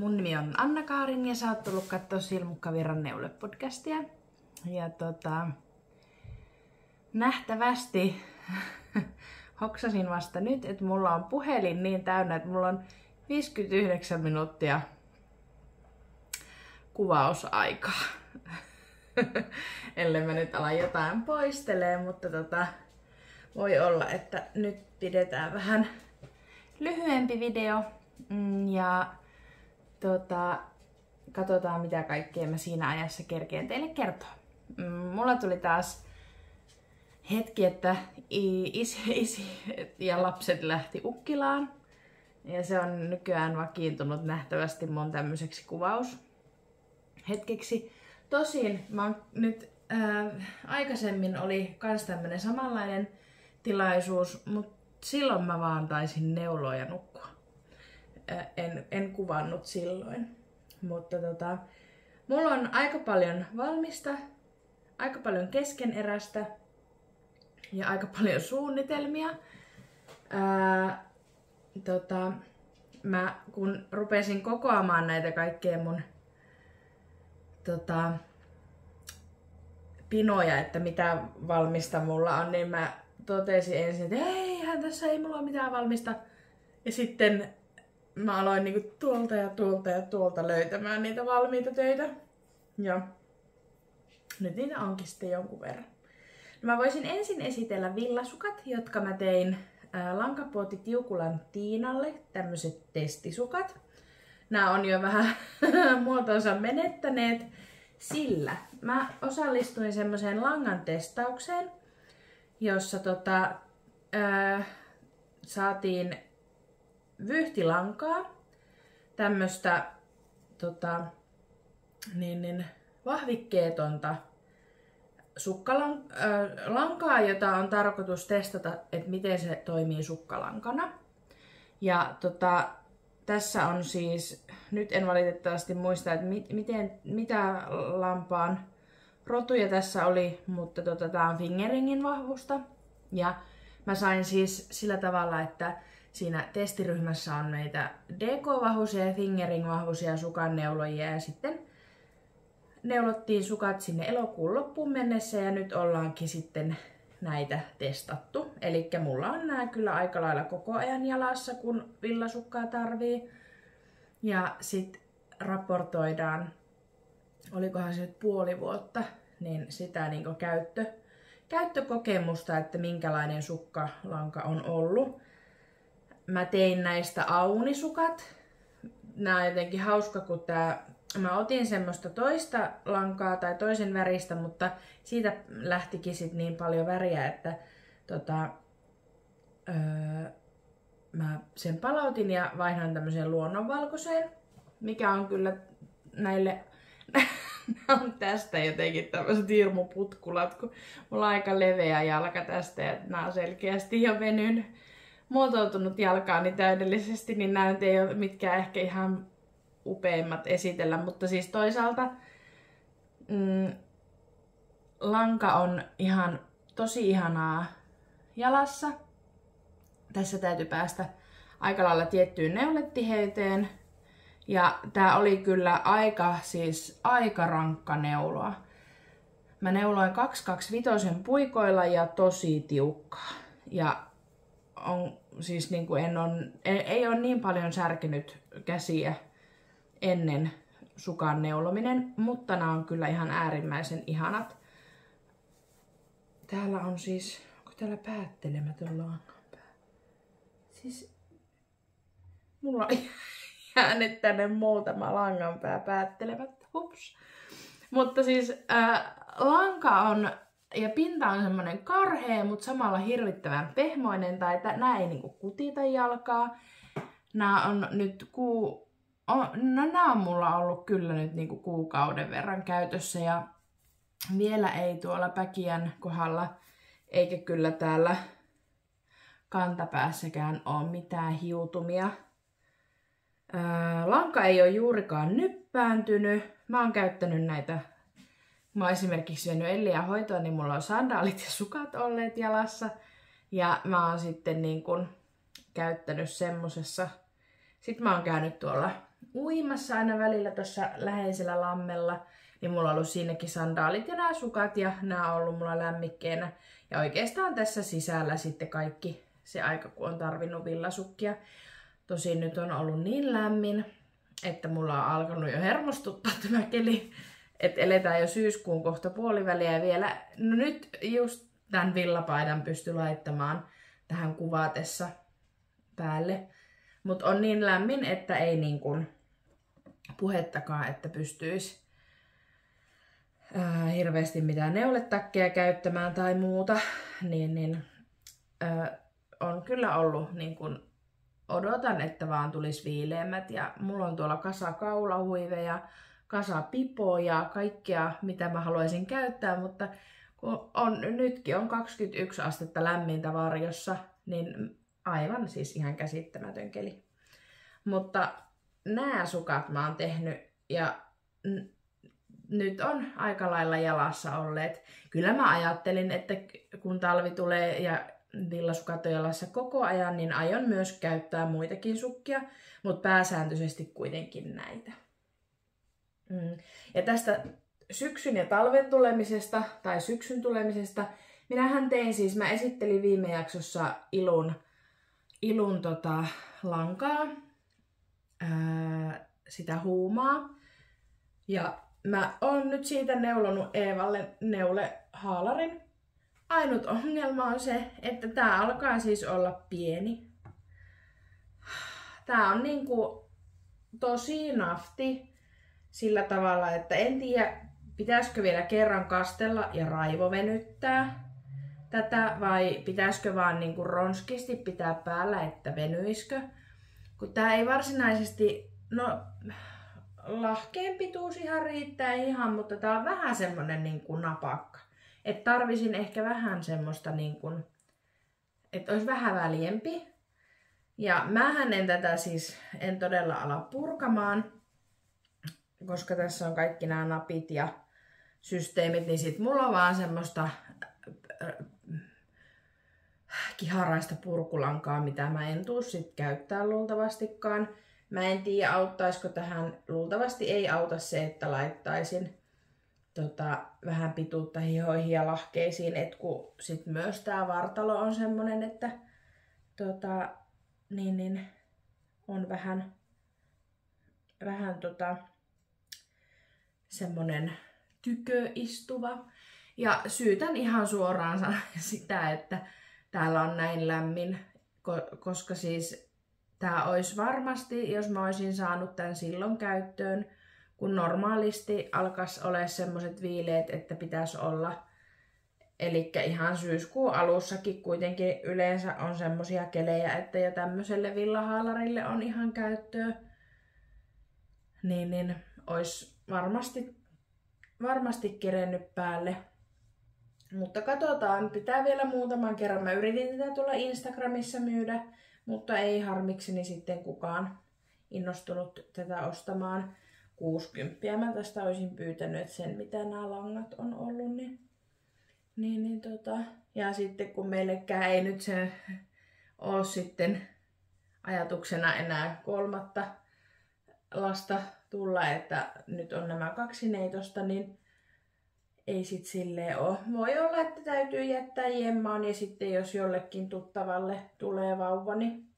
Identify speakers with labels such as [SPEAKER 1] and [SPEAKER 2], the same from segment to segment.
[SPEAKER 1] Mun nimi on Anna-Kaarin ja sä oot tullut kattoo Silmukkavirran neule-podcastia. Ja nähtävästi hoksasin vasta nyt, että mulla on puhelin niin täynnä, että mulla on 59 minuuttia kuvausaikaa. Ellei mä nyt ala jotain poistelee, mutta voi olla, että nyt pidetään vähän lyhyempi video. Ja katsotaan mitä kaikkea mä siinä ajassa kerkeen teille kertoa. Mulla tuli taas hetki, että isi ja lapset lähti Ukkilaan. Ja se on nykyään vakiintunut nähtävästi mun tämmöiseksi kuvaushetkeksi. Tosin mä oon nyt aikaisemmin oli kans tämmönen samanlainen tilaisuus, mutta silloin mä vaan taisin neuloa ja nukkua. En kuvannut silloin. Mutta mulla on aika paljon valmista, aika paljon keskeneräistä ja aika paljon suunnitelmia. Mä kun rupesin kokoamaan näitä kaikkea mun pinoja, että mitä valmista mulla on, niin mä totesin ensin, että eihän tässä ei mulla ole mitään valmista. Ja sitten mä aloin niinku tuolta ja tuolta ja tuolta löytämään niitä valmiita töitä. Ja nyt niitä onkin sitten jonkun verran. No mä voisin ensin esitellä villasukat, jotka mä tein Lankapuoti Tiukulan Tiinalle, tämmöiset testisukat. Nämä on jo vähän muotonsa menettäneet, sillä mä osallistuin semmoiseen langan testaukseen, jossa saatiin vyhtilankaa, tämmöstä vahvikkeetonta lankaa, jota on tarkoitus testata, että miten se toimii sukkalankana. Ja tässä on siis, nyt en valitettavasti muista, että mitä lampaan rotuja tässä oli, mutta tää on fingeringin vahvusta. Ja mä sain siis sillä tavalla, että siinä testiryhmässä on meitä DK-vahvuisia ja fingering-vahvuisia sukanneulojia ja sitten neulottiin sukat sinne elokuun loppuun mennessä ja nyt ollaankin sitten näitä testattu. Elikkä mulla on nää kyllä aika lailla koko ajan jalassa, kun villasukkaa tarvii. Ja sit raportoidaan, olikohan se nyt puoli vuotta, niin sitä niinku käyttökokemusta, että minkälainen sukkalanka on ollut. Mä tein näistä aunisukat. Nää on jotenkin hauska, kun mä otin semmoista toista lankaa tai toisen väristä, mutta siitä lähtikin sit niin paljon väriä, että mä sen palautin ja vaihdoin tämmöiseen luonnonvalkoiseen, mikä on kyllä näille on tästä jotenkin tämmöiset hirmuputkulat, kun mulla on aika leveä jalka tästä ja nää on selkeästi jo muotoutunut jalkaani täydellisesti, niin nämä ei ole mitkään ehkä ihan upeimmat esitellä, mutta siis toisaalta lanka on ihan tosi ihanaa jalassa. Tässä täytyy päästä aika lailla tiettyyn neuletiheyteen. Ja tää oli kyllä aika rankka neuloa. Mä neuloin 225 puikoilla ja tosi tiukkaa. Ja on siis niinku ei ole niin paljon särkenyt käsiä ennen sukan neulominen, mutta nämä on kyllä ihan äärimmäisen ihanat. Täällä on siis, onko täällä päättelemätön langanpää? Siis mulla on jäänyt tänne muutama langanpää päättelemättä, hups. Mutta siis lanka on ja pinta on semmonen karhea, mutta samalla hirvittävän pehmoinen, tai nää ei niinku kutita jalkaa. Nää on nyt nää on mulla ollut kyllä nyt niinku kuukauden verran käytössä ja vielä ei tuolla päkiän kohdalla eikä kyllä täällä kantapäässäkään ole mitään hiutumia. Lanka ei ole juurikaan nyppääntynyt. Mä oon käyttänyt näitä. Mä oon esimerkiksi syönyt Elliä hoitoa, niin mulla on sandaalit ja sukat olleet jalassa. Ja mä oon sitten niin kun käyttänyt semmosessa. Sitten mä oon käynyt tuolla uimassa aina välillä tuossa läheisellä lammella, niin mulla on ollut siinäkin sandaalit ja nämä sukat ja nämä on ollut mulla lämmikkeenä. Ja oikeastaan tässä sisällä sitten kaikki se aika, kun on tarvinnut villasukkia. Tosin nyt on ollut niin lämmin, että mulla on alkanut jo hermostuttaa tämä keli. Että eletään jo syyskuun kohta puoliväliä ja vielä, no nyt just tämän villapaidan pysty laittamaan tähän kuvatessa päälle. Mutta on niin lämmin, että ei niin kuin puhettakaan, että pystyisi hirveästi mitään neuletakkeja käyttämään tai muuta. On kyllä ollut niin kuin odotan, että vaan tulisi viileämmät. Ja mulla on tuolla kasa kaulahuiveja, kasa pipoja, kaikkea mitä mä haluaisin käyttää, mutta kun nytkin on 21 astetta lämmintä varjossa, niin aivan siis ihan käsittämätön keli. Mutta nämä sukat mä oon tehnyt ja nyt on aika lailla jalassa olleet. Kyllä mä ajattelin, että kun talvi tulee ja villasukat on jalassa koko ajan, niin aion myös käyttää muitakin sukkia, mutta pääsääntöisesti kuitenkin näitä. Ja tästä syksyn ja talven tulemisesta tai syksyn tulemisesta, mä esittelin viime jaksossa Ilun lankaa, sitä huumaa. Ja mä oon nyt siitä neulonut Eevalle neulehaalarin. Ainut ongelma on se, että tää alkaa siis olla pieni. Tää on niinku tosi nafti sillä tavalla, että en tiedä, pitäisikö vielä kerran kastella ja raivovenyttää tätä vai pitäisikö vaan niinku ronskisti pitää päällä, että venyiskö. Kun tää ei varsinaisesti, no lahkeen pituus ihan riittää ihan, mutta tää on vähän semmonen niinku napakka. Että tarvisin ehkä vähän semmoista niinku, että olisi vähän väljempi. Ja mähän en tätä siis, en todella ala purkamaan, koska tässä on kaikki nämä napit ja systeemit, niin sit mulla on vaan semmoista kiharaista purkulankaa, mitä mä en tuu sit käyttää luultavastikaan. Mä en tiedä, auttaisiko tähän, luultavasti ei auta se, että laittaisin vähän pituutta hihoihin ja lahkeisiin, et kun sit myös tää vartalo on semmonen, että on vähän semmonen tyköistuva. Ja syytän ihan suoraan sitä, että täällä on näin lämmin, koska siis tää olisi varmasti, jos mä olisin saanut tän silloin käyttöön, kun normaalisti alkaisi olla semmoset viileet, että pitäisi olla. Elikkä ihan syyskuun alussakin kuitenkin yleensä on semmosia kelejä, että jo tämmöiselle villahaalarille on ihan käyttöä. Niin olisi varmasti kerennyt päälle. Mutta katsotaan, pitää vielä muutaman kerran. Mä yritin tätä tuolla Instagramissa myydä, mutta ei harmikseni sitten kukaan innostunut tätä ostamaan. 60 mä tästä olisin pyytänyt, että sen mitä nämä langat on ollut. Ja sitten kun meillekään ei nyt se ole sitten ajatuksena enää 3. lasta tulla, että nyt on nämä 2 neitosta, niin ei sit silleen ole. Voi olla, että täytyy jättää jemmaan ja sitten jos jollekin tuttavalle tulee vauva, niin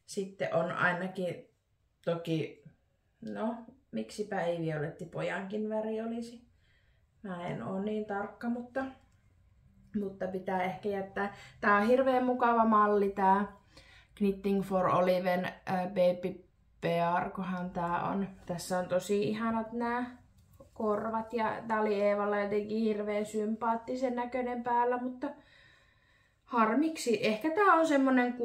[SPEAKER 1] sitten on ainakin toki, no miksipä ei violetti pojankin väri olisi. Mä en oo niin tarkka, mutta pitää ehkä jättää. Tää on hirveän mukava malli, tää Knitting for Oliven Baby Bear, kohan tää on. Tässä on tosi ihanat nää korvat ja tää oli Eevalla jotenkin hirveän sympaattisen näköinen päällä, mutta harmiksi. Ehkä tää on semmonen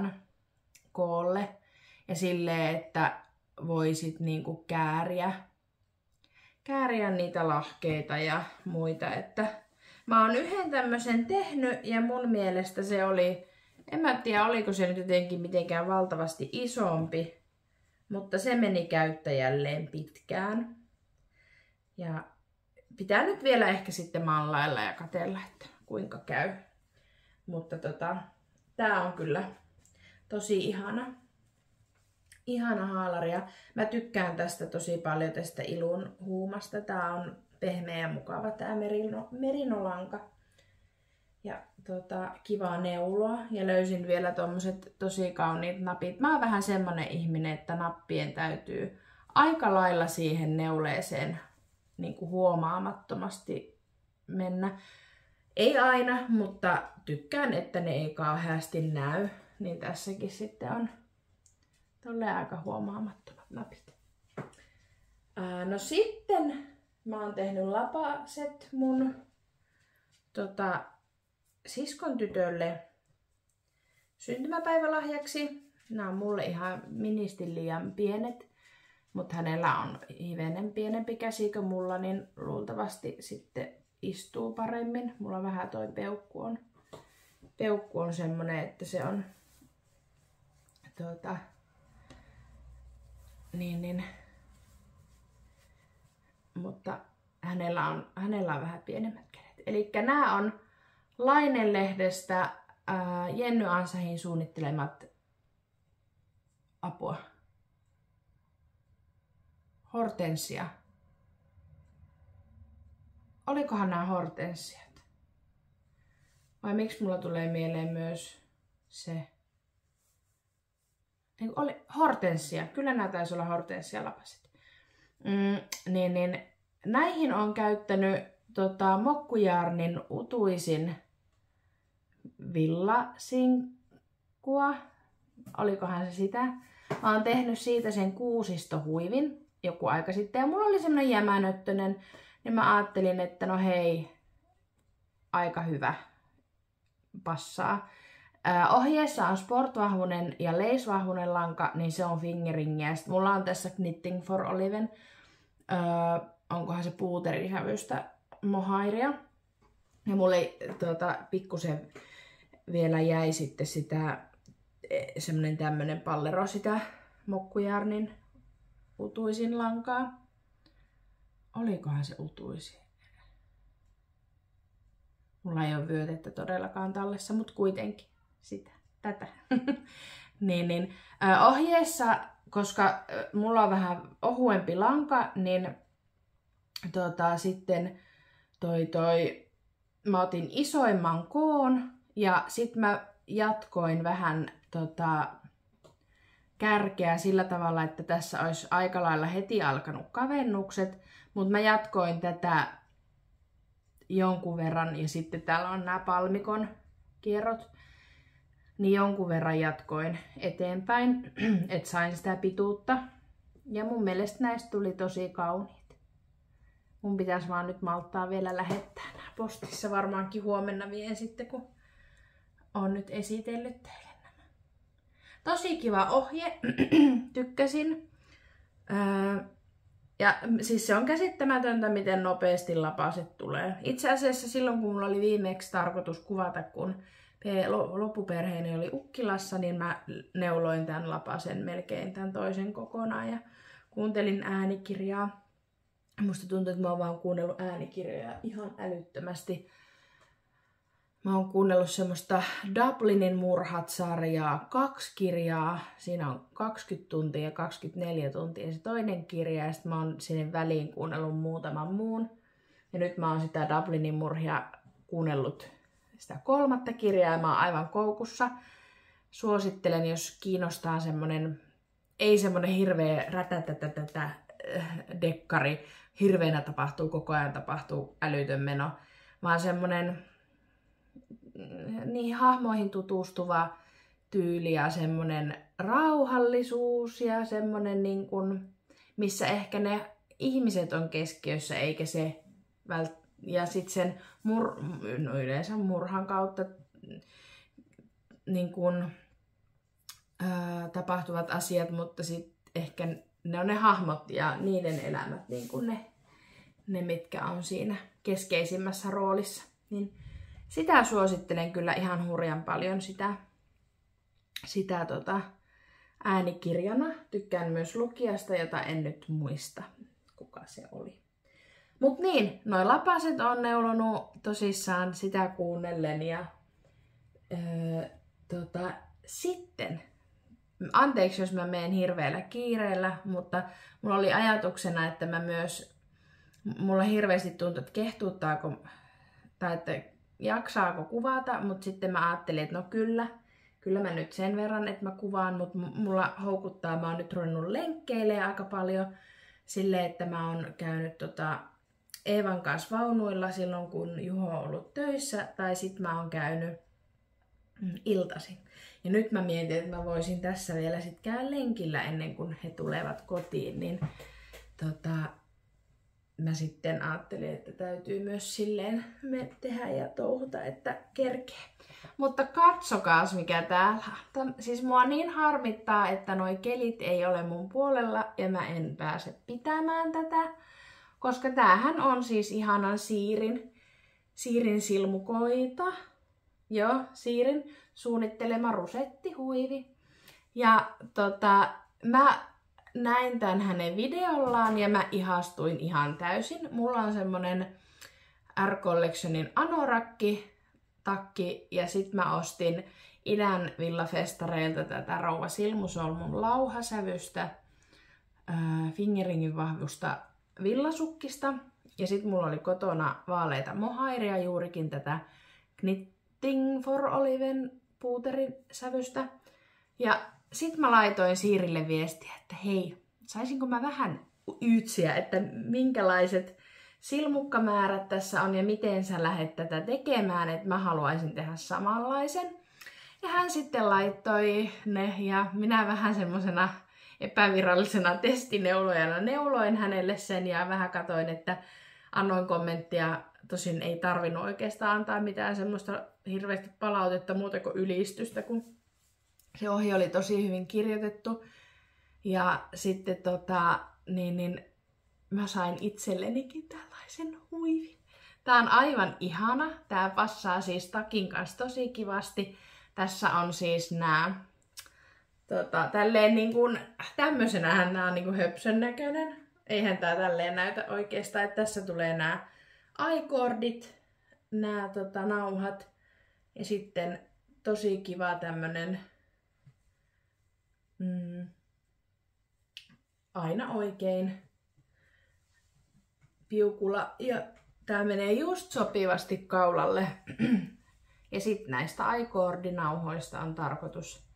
[SPEAKER 1] 6,2-6,8 koolle ja silleen, että voisit niinku kääriä niitä lahkeita ja muita, että mä oon yhden tämmösen tehnyt ja mun mielestä se oli, en mä tiedä oliko se nyt jotenkin mitenkään valtavasti isompi, mutta se meni käyttäjälleen pitkään. Ja pitää nyt vielä ehkä sitten mallailla ja katsella, että kuinka käy. Mutta tää on kyllä tosi ihana ihana haalari ja mä tykkään tästä tosi paljon, tästä Ilun huumasta. Tää on pehmeä ja mukava tää merinolanka. Ja kivaa neuloa ja löysin vielä tommoset tosi kauniit napit. Mä oon vähän semmonen ihminen, että nappien täytyy aika lailla siihen neuleeseen niin kuin huomaamattomasti mennä. Ei aina, mutta tykkään, että ne ei kauheasti näy. Niin tässäkin sitten on tolleen aika huomaamattomat napit. No sitten mä oon tehnyt lapaset mun siskon tytölle syntymäpäivälahjaksi. Nämä on mulle ihan ministin liian pienet, mutta hänellä on hivenen pienempi käsi kuin mulla, niin luultavasti sitten istuu paremmin. Mulla vähän toi peukku on semmonen, että se on mutta hänellä on vähän pienemmät kädet. Elikkä nämä on Laine-lehdestä Jenny Ansahin suunnittelemat hortensia. Olikohan nämä hortensiat? Vai miksi mulla tulee mieleen myös se? Oli hortensia. Kyllä nämä taisi olla hortensialapaset. Niin, näihin on käyttänyt Mokkujaarnin utuisin villasinkkua. Olikohan se sitä? Mä oon tehnyt siitä sen kuusistohuivin joku aika sitten. Ja mulla oli semmonen jämänöttönen. Niin mä ajattelin, että no hei, aika hyvä. Passaa. Ohjeessa on sportvahvunen ja leisvahvunen lanka, niin se on fingeringiä. Sitten mulla on tässä Knitting for Oliven. Onkohan se puuterisävystä mohairia. Ja mulle pikkusen vielä jäi sitten sitä semmonen tämmönen pallero sitä Mokkujaarnin utuisin lankaa. Olikohan se utuisin? Mulla ei ole vyötettä todellakaan tallessa, mutta kuitenkin tätä. Ohjeessa, koska mulla on vähän ohuempi lanka, niin sitten mä otin isoimman koon ja sitten mä jatkoin vähän kärkeä sillä tavalla, että tässä olisi aika lailla heti alkanut kavennukset, mutta mä jatkoin tätä jonkun verran ja sitten täällä on nämä palmikon kierrot, niin jonkun verran jatkoin eteenpäin, että sain sitä pituutta. Ja mun mielestä näistä tuli tosi kauniit. Mun pitäisi vaan nyt malttaa vielä lähettää nämä postissa. Varmaankin huomenna vien sitten, kun on nyt esitellyt teille nämä. Tosi kiva ohje. Tykkäsin. Ja siis se on käsittämätöntä, miten nopeasti lapaset tulee. Itse asiassa silloin, kun mulla oli viimeksi tarkoitus kuvata, kun loppuperheeni oli Ukkilassa, niin mä neuloin tämän lapasen melkein tämän toisen kokonaan ja kuuntelin äänikirjaa. Musta tuntuu, että mä oon vaan kuunnellut äänikirjoja ihan älyttömästi. Mä oon kuunnellut semmoista Dublinin murhat-sarjaa, 2 kirjaa. Siinä on 20 tuntia ja 24 tuntia se toinen kirja. Ja sitten mä oon sinne väliin kuunnellut muutaman muun. Ja nyt mä oon sitä Dublinin murhia kuunnellut sitä 3. kirjaa ja mä oon aivan koukussa. Suosittelen, jos kiinnostaa semmonen, ei semmonen hirveä rätätätätätä dekkari. Hirveänä tapahtuu, koko ajan tapahtuu älytön meno. Vaan semmonen niihin hahmoihin tutustuva tyyli ja semmonen rauhallisuus ja semmonen niin kun, missä ehkä ne ihmiset on keskiössä eikä se ja sit sen yleensä murhan kautta niin kun, tapahtuvat asiat, mutta sit ehkä ne on ne hahmot ja niiden elämät niin kun ne mitkä on siinä keskeisimmässä roolissa. Niin sitä suosittelen kyllä ihan hurjan paljon sitä äänikirjana. Tykkään myös lukijasta, jota en nyt muista, kuka se oli. Mut niin, noi lapaset on neulonut tosissaan sitä kuunnellen ja sitten anteeksi jos mä menen hirveällä kiireellä, mutta mulla oli ajatuksena, että mulla hirveästi tuntuu, että kehtuuttaako, tai että jaksaako kuvata, mutta sitten mä ajattelin, että no kyllä mä nyt sen verran, että mä kuvaan, mutta mulla houkuttaa, mä oon nyt ruvennut lenkkeilemään aika paljon silleen, että mä oon käynyt Eevan kanssa vaunuilla silloin, kun Juho on ollut töissä, tai sit mä oon käynyt iltaisin. Ja nyt mä mietin, että mä voisin tässä vielä sit käydä lenkillä ennen kuin he tulevat kotiin, niin mä sitten ajattelin, että täytyy myös silleen me tehdä ja touhuta, että kerkee. Mutta katsokaas mikä täällä. Siis mua niin harmittaa, että noi kelit ei ole mun puolella ja mä en pääse pitämään tätä. Koska tämähän on siis ihanan Siirin silmukoita. Joo, Siirin suunnittelema rusettihuivi. Ja mä näin tän hänen videollaan ja mä ihastuin ihan täysin. Mulla on semmonen R-Collectionin anorakki-takki ja sit mä ostin idän villafestareilta tätä Rouva Silmusolmun lauhasävystä Fingeringin vahvusta villasukkista. Ja sit mulla oli kotona vaaleita mohairia, juurikin tätä Knitting for Oliven puuterin sävystä. Ja sit mä laitoin Siirille viestiä, että hei, saisinko mä vähän yytsiä, että minkälaiset silmukkamäärät tässä on ja miten sä lähdet tätä tekemään, että mä haluaisin tehdä samanlaisen. Ja hän sitten laittoi ne ja minä vähän semmosena epävirallisena testineulojana neuloin hänelle sen ja vähän katoin, että annoin kommenttia. Tosin ei tarvinnut oikeastaan antaa mitään semmoista hirveästi palautetta muuta kuin ylistystä, kun se ohje oli tosi hyvin kirjoitettu. Ja sitten mä sain itsellenikin tällaisen huivin. Tää on aivan ihana. Tää passaa siis takin kanssa tosi kivasti. Tässä on siis nää tälleen niin kuin, tämmösenähän nää on niin kuin höpsön näköinen. Eihän tää tälleen näytä oikeastaan, että tässä tulee nää i-kordit, nää nauhat ja sitten tosi kiva tämmönen aina oikein piukula ja tää menee just sopivasti kaulalle. Ja sitten näistä i-kordinauhoista on tarkoitus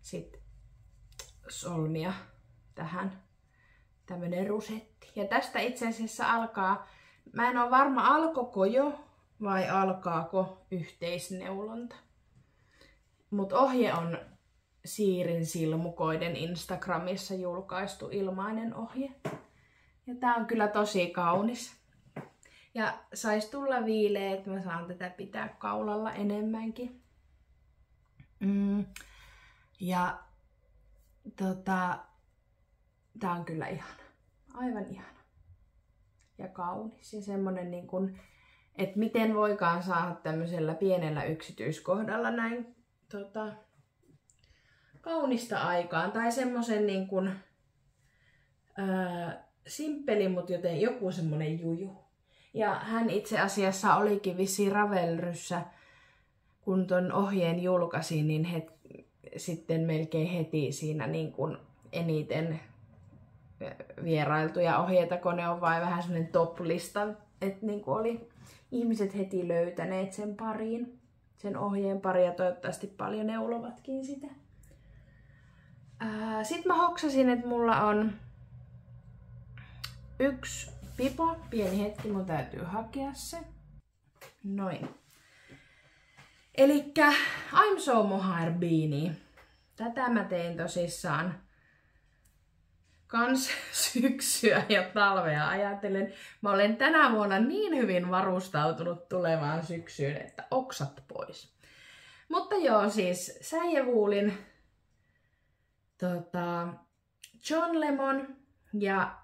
[SPEAKER 1] sit solmia tähän tämmönen rusetti. Ja tästä itse asiassa alkaa, mä en ole varma alkoiko jo vai alkaako yhteisneulonta. Mut ohje on Siirin silmukoiden Instagramissa julkaistu ilmainen ohje. Ja tää on kyllä tosi kaunis. Ja sais tulla viileä, että mä saan tätä pitää kaulalla enemmänkin. Ja tää on kyllä ihana. Aivan ihana. Ja kaunis. Ja semmonen niin kun, että miten voikaan saada tämmöisellä pienellä yksityiskohdalla näin kaunista aikaan. Tai semmosen niin kun simppeli, mutta joten joku semmonen juju. Ja hän itse asiassa olikin vissiin Ravelryssä, kun ton ohjeen julkaisin, niin sitten melkein heti siinä niin kuin eniten vierailtuja ohjeita, kun ne on vain vähän semmoinen top-lista, että niin kuin oli ihmiset heti löytäneet sen pariin, sen ohjeen pari ja toivottavasti paljon neulovatkin sitä. Sitten mä hoksasin, että mulla on yksi pipo. Pieni hetki, mun täytyy hakea se. Noin. Elikkä I'm So Mohair Beanie. Tätä mä tein tosissaan kans syksyä ja talvea ajatellen. Mä olen tänä vuonna niin hyvin varustautunut tulevaan syksyyn, että oksat pois. Mutta joo, siis säijevuulin John Lemon ja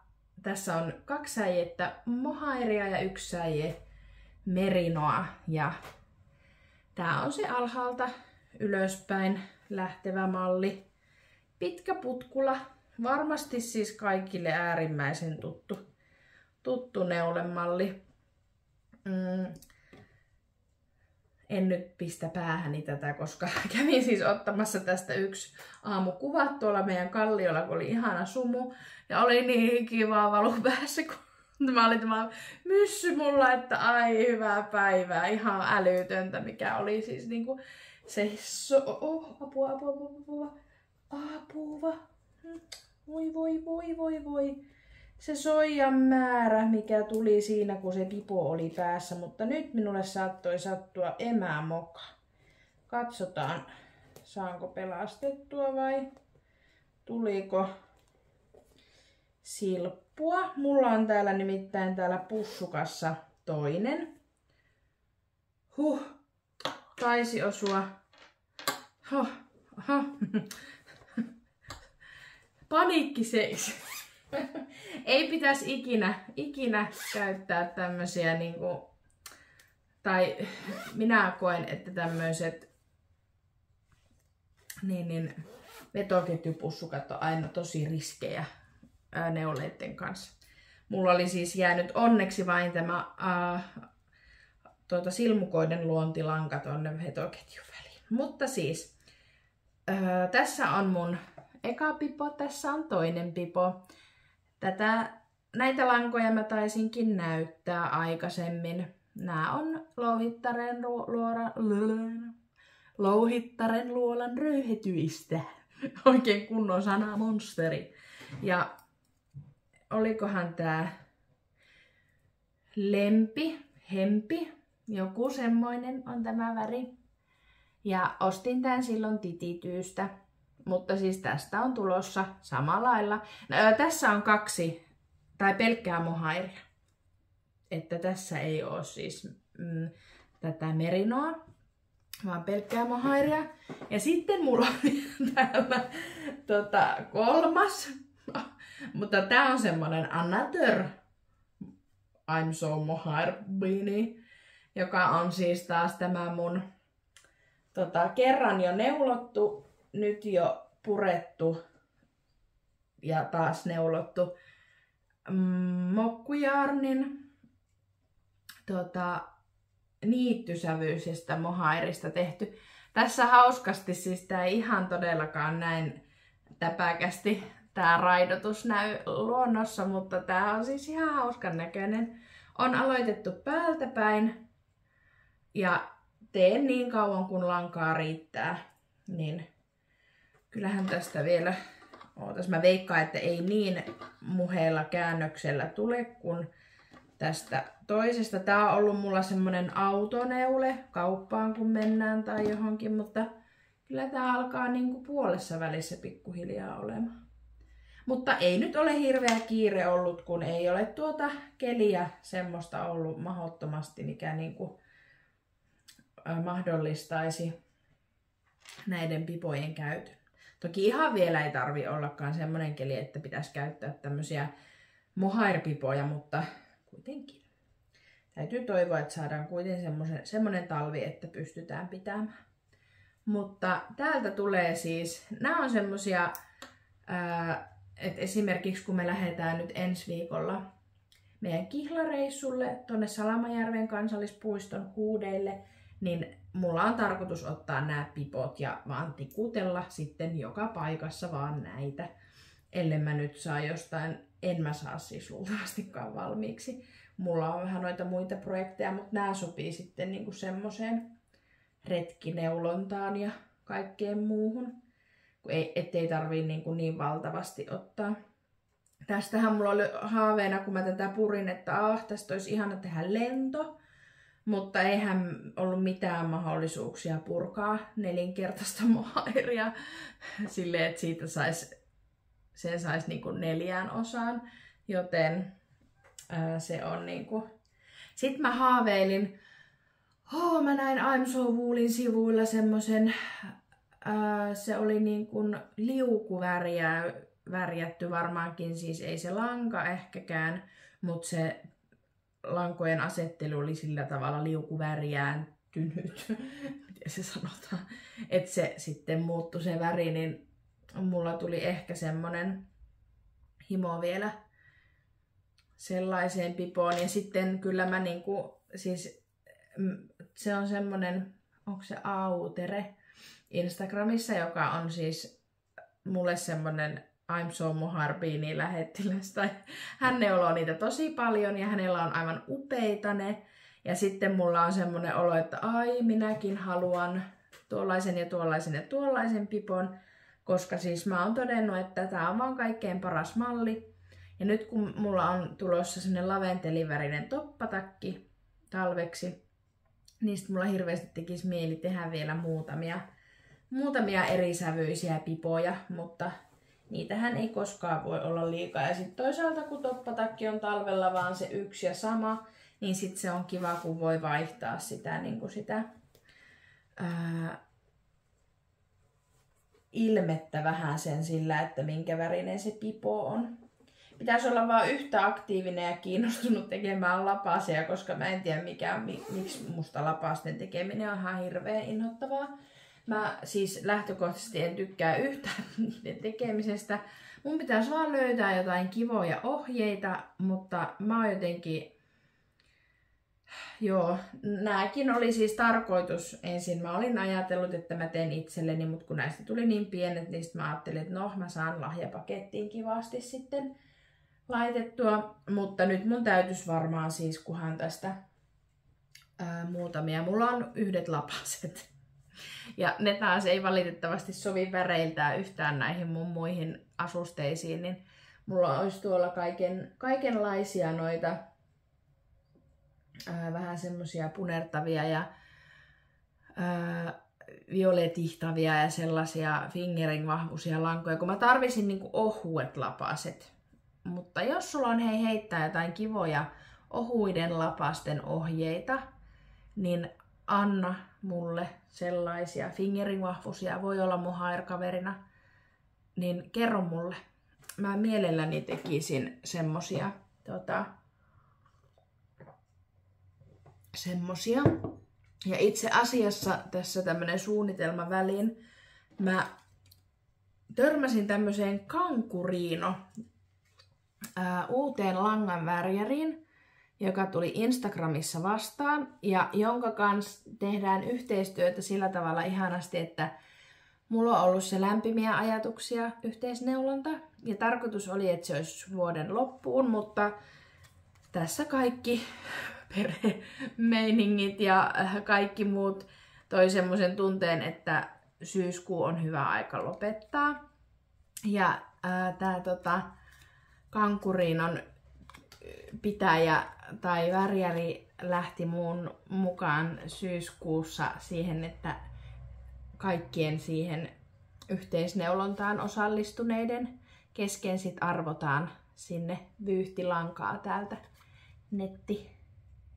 [SPEAKER 1] tässä on 2 säijettä mohairia ja 1 säie merinoa. Ja tää on se alhaalta ylöspäin lähtevä malli. Pitkä putkula. Varmasti siis kaikille äärimmäisen tuttu neulemalli. en nyt pistä päähäni tätä, koska kävin siis ottamassa tästä yksi aamukuvat tuolla meidän kalliolla, kun oli ihana sumu. Ja oli niin kivaa valu päässä, kun mä olin tämä myssy mulla, että ai hyvää päivää, ihan älytöntä, mikä oli siis niinku se apua. Voi. Se soijan määrä, mikä tuli siinä, kun se pipo oli päässä, mutta nyt minulle saattoi sattua emämoka. Katsotaan, saanko pelastettua vai tuliko silppua. Mulla on täällä nimittäin täällä pussukassa toinen. Taisi osua. Paniikki seis. Ei pitäisi ikinä käyttää tämmösiä niinku, tai minä koen, että tämmöiset vetoketjupussukat on aina tosi riskejä neuleiden kanssa. Mulla oli siis jäänyt onneksi vain tämä silmukoiden luontilanka tonne vetoketjun väliin. Mutta siis, tässä on mun eka pipo, tässä on toinen pipo. Näitä lankoja mä taisinkin näyttää aikaisemmin. Nämä on Louhittaren luolan röyhetyistä. Oikein kunnon sana monsteri. Ja olikohan tää hempi, joku semmoinen on tämä väri. Ja ostin tän silloin Titityystä. Mutta siis tästä on tulossa samalla lailla. Tässä on 2 tai pelkkää mohairia. Että tässä ei ole siis tätä merinoa, vaan pelkkää mohairia. Ja sitten mulla on täällä 3. Mutta tää on semmonen another I'm so mohair beanie, joka on siis taas tämä mun kerran jo neulottu, nyt jo purettu ja taas neulottu mokkujaarnin niittysävyisestä mohairista tehty. Tässä hauskasti, siis tää ei ihan todellakaan näin täpäkästi tää raidotus näy luonnossa, mutta tää on siis ihan hauskan näköinen. On aloitettu päältä päin ja teen niin kauan kun lankaa riittää, niin kyllähän tästä vielä, mä veikkaan, että ei niin muheella käännöksellä tule kuin tästä toisesta. Tää on ollut mulla semmonen autoneule kauppaan kun mennään tai johonkin, mutta kyllä tää alkaa niinku puolessa välissä pikkuhiljaa olemaan. Mutta ei nyt ole hirveä kiire ollut, kun ei ole keliä semmoista ollut mahdottomasti, mikä niinku mahdollistaisi näiden pipojen käytön. Toki ihan vielä ei tarvi ollakaan semmoinen keli, että pitäisi käyttää tämmöisiä mohairpipoja, mutta kuitenkin. Täytyy toivoa, että saadaan kuitenkin semmoinen talvi, että pystytään pitämään. Mutta täältä tulee siis, nämä on semmosia, että esimerkiksi kun me lähdetään nyt ensi viikolla meidän kihlareissulle tonne Salamajärven kansallispuiston huudeille, niin mulla on tarkoitus ottaa nämä pipot ja vaan tikutella sitten joka paikassa vaan näitä. Ellei mä nyt saa jostain, en mä saa siis luultavastikaan valmiiksi. Mulla on vähän noita muita projekteja, mutta nämä sopii sitten niinku semmoseen retkineulontaan ja kaikkeen muuhun. Ettei tarvii niin valtavasti ottaa. Tästähän mulla oli haaveena, kun mä tätä purin, että tästä olisi ihana tehdä lento. Mutta eihän ollut mitään mahdollisuuksia purkaa 4-kertaista mohairia silleen, että siitä sen saisi niinku 4 osaan. Joten se on niinku. Sitten mä haaveilin, mä näin I'm So Woolin sivuilla semmosen, se oli niinku liukuvärjätty varmaankin, siis ei se lanka ehkäkään, mutta se lankojen asettelu oli sillä tavalla liukuvärjääntynyt, miten se sanotaan, että se sitten muuttui se väri, niin mulla tuli ehkä semmonen himo vielä sellaiseen pipoon. Ja sitten kyllä mä niinku, siis se on semmonen onko se Autere Instagramissa, joka on siis mulle semmonen I'm so Moharbini lähettiläs. Tai hän neuloo niitä tosi paljon ja hänellä on aivan upeita ne. Ja sitten mulla on semmonen olo, että ai minäkin haluan tuollaisen ja tuollaisen ja tuollaisen pipon. Koska siis mä oon todennut, että tää on vaan kaikkein paras malli. Ja nyt kun mulla on tulossa semmonen laventelivärinen toppatakki talveksi, niin sit mulla hirveästi tekisi mieli tehdä vielä muutamia eri sävyisiä pipoja, mutta niitähän ei koskaan voi olla liikaa. Ja sitten toisaalta kun toppatakki on talvella vaan se yksi ja sama, niin sit se on kiva, kun voi vaihtaa sitä, ilmettä vähän sen sillä, että minkä värinen se pipo on. Pitäisi olla vaan yhtä aktiivinen ja kiinnostunut tekemään lapasia, koska mä en tiedä miksi musta lapasten tekeminen on ihan hirveän inhottavaa. Mä siis lähtökohtaisesti en tykkää yhtään niiden tekemisestä. Mun pitäisi vaan löytää jotain kivoja ohjeita, mutta mä oon jotenkin... Joo, nääkin oli siis tarkoitus ensin. Mä olin ajatellut, että mä teen itselleni, mutta kun näistä tuli niin pienet, niin mä ajattelin, että no, mä saan lahjapakettiin kivasti sitten laitettua. Mutta nyt mun täytyisi varmaan siis, kunhan tästä muutamia. Mulla on yhdet lapaset. Ja ne taas ei valitettavasti sovi väreiltään yhtään näihin mun muihin asusteisiin, niin mulla olisi tuolla kaikenlaisia noita vähän semmosia punertavia ja violetihtäviä ja sellaisia fingering-vahvuisia lankoja, kun mä tarvisin niinku ohuet lapaset. Mutta jos sulla on heittää jotain kivoja ohuiden lapasten ohjeita, niin anna mulle sellaisia fingering-vahvuisia, voi olla mun hairkaverina, niin kerro mulle. Mä mielelläni tekisin semmosia Ja itse asiassa tässä tämmönen suunnitelma väliin. Mä törmäsin tämmöiseen Kankuriino uuteen langanvärjäriin, joka tuli Instagramissa vastaan ja jonka kanssa tehdään yhteistyötä sillä tavalla ihanasti, että mulla on ollut se lämpimiä ajatuksia yhteisneulonta ja tarkoitus oli, että se olisi vuoden loppuun, mutta tässä kaikki perhemeiningit ja kaikki muut toi semmoisen tunteen, että syyskuu on hyvä aika lopettaa. Ja tää Kankuriinon pitäjä tai värjäri lähti mun mukaan syyskuussa siihen, että kaikkien siihen yhteisneulontaan osallistuneiden kesken sit arvotaan sinne vyyhtilankaa täältä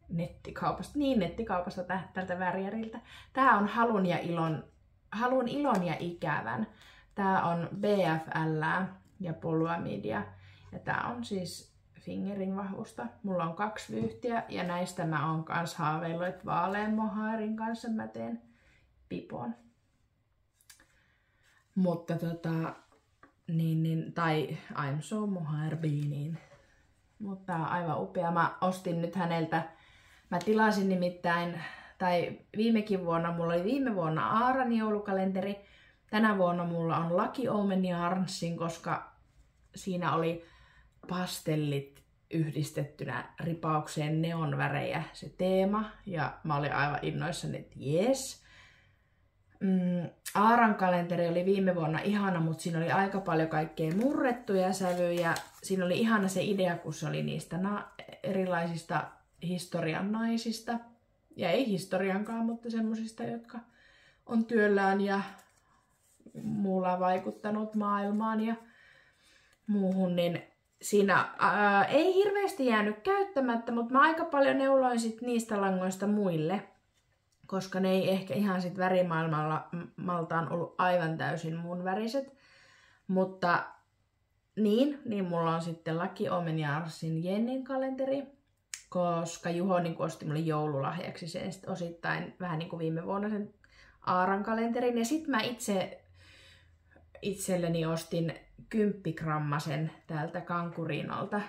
[SPEAKER 1] nettikaupasta tältä värjäriltä. Tää on halun ilon ja ikävän. Tää on BFL ja polyamidia ja tää on siis fingering-vahvusta. Mulla on 2 vyyhtiä ja näistä mä oon kans haaveillut, että vaalean mohairin kanssa mä teen pipon. Mutta tai I'm so Moharbinin. Mutta tää on aivan upea. Mä ostin nyt häneltä, mä tilasin nimittäin, tai viime vuonna Aaran joulukalenteri. Tänä vuonna mulla on Lucky Omen Yarnsin, koska siinä oli pastellit yhdistettynä ripaukseen neonvärejä se teema. Ja mä olin aivan innoissani, että jes. Aaran kalenteri oli viime vuonna ihana, mutta siinä oli aika paljon kaikkea murrettuja sävyjä. Siinä oli ihana se idea, kun se oli niistä erilaisista historian naisista. Ja ei historiankaan, mutta semmosista, jotka on työllään ja muulla vaikuttanut maailmaan ja muuhun. Niin siinä ei hirveästi jäänyt käyttämättä, mutta mä aika paljon neuloin sit niistä langoista muille. Koska ne ei ehkä ihan sit värimaailmaltaan ollut aivan täysin mun väriset. Mutta niin mulla on sitten Lucky Omen Yarnsin Jennin kalenteri. Koska Juho niin osti mulle joululahjaksi sen osittain vähän niin kuin viime vuonna sen Aaran kalenterin. Ja sit mä itselleni ostin 10-grammasen täältä Kankuriinolta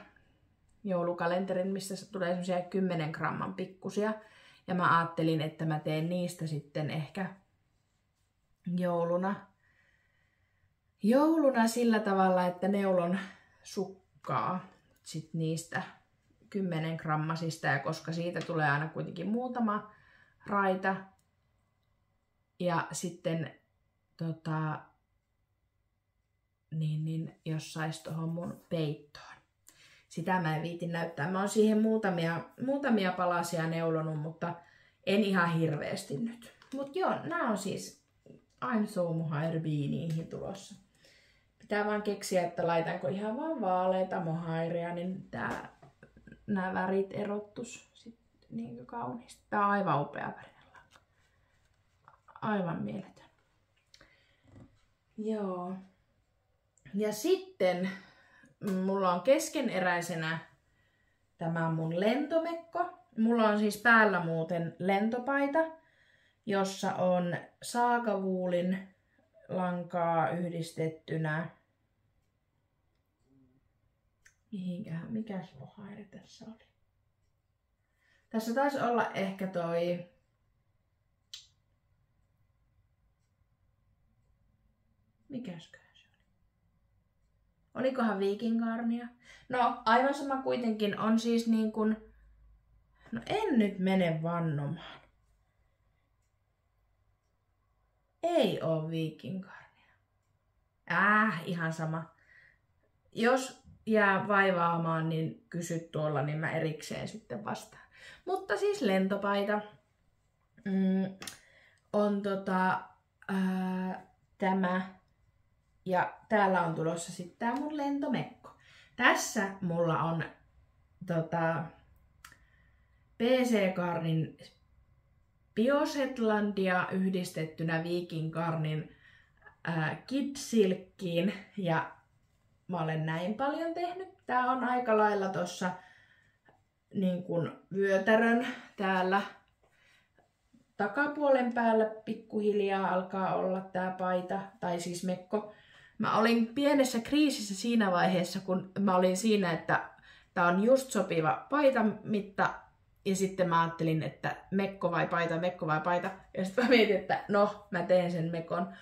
[SPEAKER 1] joulukalenterin, missä tulee semmosia 10 gramman pikkusia. Ja mä ajattelin, että mä teen niistä sitten ehkä jouluna sillä tavalla, että neulon sukkaa sit niistä 10 grammasista, ja koska siitä tulee aina kuitenkin muutama raita. Ja sitten jos sais tohon mun peittoon. Sitä mä en viitin näyttää. Mä oon siihen muutamia palasia neulonut, mutta en ihan hirveästi nyt. Mut joo, nää on siis I'm so mohairbiiniihin tulossa. Pitää vaan keksiä, että laitanko ihan vaan vaaleita mohairia, niin nämä värit erottus sit niin kauniisti. Tää on aivan upea värinen lanka. Aivan mieletön. Joo. Ja sitten mulla on keskeneräisenä tämä mun lentomekko. Mulla on siis päällä muuten lentopaita, jossa on saakavuulin lankaa yhdistettynä. Mikäs mohairi tässä oli? Tässä taisi olla ehkä toi... Mikäsköhän se oli? Olikohan viikingarnia? No, aivan sama kuitenkin on siis niin kuin... No en nyt mene vannomaan. Ei oo viikingarnia. Ihan sama. Jos jää vaivaamaan, niin kysy tuolla, niin mä erikseen sitten vastaan. Mutta siis lentopaita. On tämä. Ja täällä on tulossa sitten tää mun lentomekko. Tässä mulla on PC Garnin Biosetlandia yhdistettynä Viking Garnin Kid-silkkiin. Ja mä olen näin paljon tehnyt. Tää on aika lailla tossa niin kuin vyötärön täällä takapuolen päällä pikkuhiljaa alkaa olla tää paita, tai siis mekko. Mä olin pienessä kriisissä siinä vaiheessa, kun mä olin siinä, että tää on just sopiva paitamitta, ja sitten mä ajattelin, että mekko vai paita, ja sitten mä mietin, että no, mä teen sen mekon,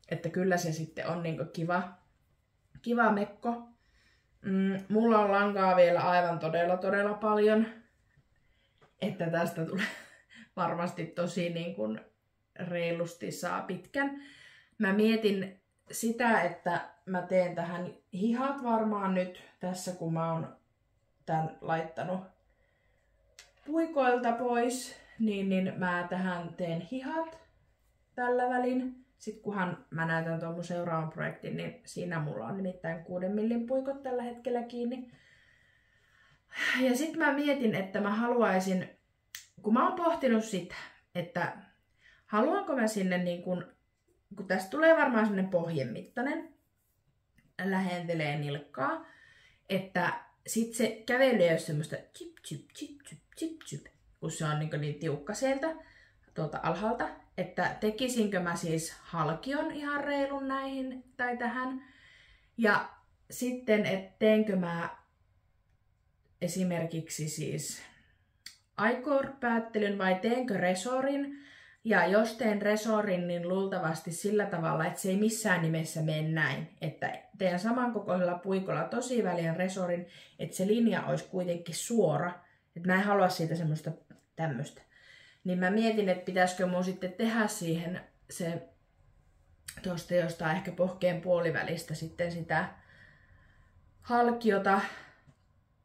[SPEAKER 1] että kyllä se sitten on niinku kiva mekko. Mulla on lankaa vielä aivan todella paljon, että tästä tulee varmasti tosi niin kuin reilusti saa pitkän. Mä mietin sitä, että mä teen tähän hihat varmaan nyt tässä, kun mä oon tän laittanut puikoilta pois, niin mä tähän teen hihat tällä välin. Sitten kunhan mä näytän tuon mun seuraavan projektin, niin siinä mulla on nimittäin 6 millin puikot tällä hetkellä kiinni. Ja sitten mä mietin, että mä haluaisin, kun mä oon pohtinut sitä, että haluanko mä sinne niin kun tästä tulee varmaan semmonen pohjemittainen, lähentelee nilkkaa, että sit se kävely ei ole semmoista chip chip chip chip chip chip, kun se on niin tiukka sieltä tuolta alhaalta, että tekisinkö mä siis halkion ihan reilun näihin tai tähän, ja sitten, että teenkö mä esimerkiksi siis I-core-päättelyn vai teenkö resorin, ja jos teen resorin, niin luultavasti sillä tavalla, että se ei missään nimessä mene näin, että teen samankokoisella puikolla tosi väliin resorin, että se linja olisi kuitenkin suora, että mä en halua siitä semmoista tämmöistä. Niin mä mietin, että pitäisikö mun sitten tehdä siihen se tuosta jostain ehkä pohkeen puolivälistä sitten sitä halkiota